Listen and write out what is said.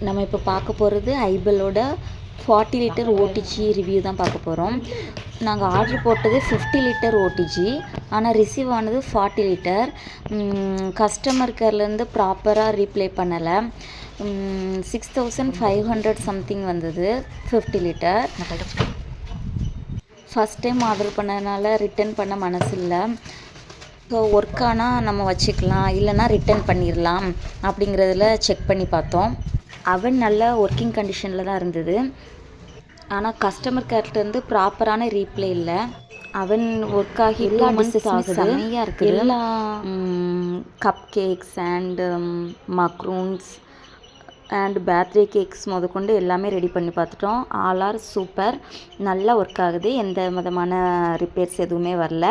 நம்ம இப்போ பார்க்க போகிறது ஐபெல்லோட 40 லிட்டர் ஓடிஜி ரிவ்யூ தான் பார்க்க போகிறோம். நாங்கள் ஆர்டர் போட்டது 50 லிட்டர் ஓடிஜி, ஆனால் ரிசீவ் ஆனது 40 லிட்டர். கஸ்டமர் கேர்லேருந்து ப்ராப்பராக ரீப்ளே பண்ணலை. 6500 சம்திங் வந்தது 50 லிட்டர். ஃபஸ்ட் டைம் ஆர்டர் பண்ணதுனால ரிட்டன் பண்ண மனசு இல்லை. ஸோ ஒர்க் ஆனால் நம்ம வச்சுக்கலாம், இல்லைன்னா ரிட்டன் பண்ணிடலாம் அப்படிங்கிறதுல செக் பண்ணி பார்த்தோம். அவன் நல்ல ஒர்க்கிங் கண்டிஷனில் தான் இருந்தது, ஆனால் கஸ்டமர் கேர்லேருந்து ப்ராப்பரான ரீப்ளே இல்லை. அவன் ஒர்க் ஆகி எல்லா டிஷ்ஷஸ் ஆகுது, செம்மையாக இருக்குது. எல்லா cup cakes and macaroons and birthday cakes முதற்கொண்டு எல்லாமே ரெடி பண்ணி பார்த்துட்டோம். ஆல் ஆர் சூப்பர், நல்லா ஒர்க் ஆகுது, எந்த விதமான ரிப்பேர்ஸ் எதுவுமே வரல.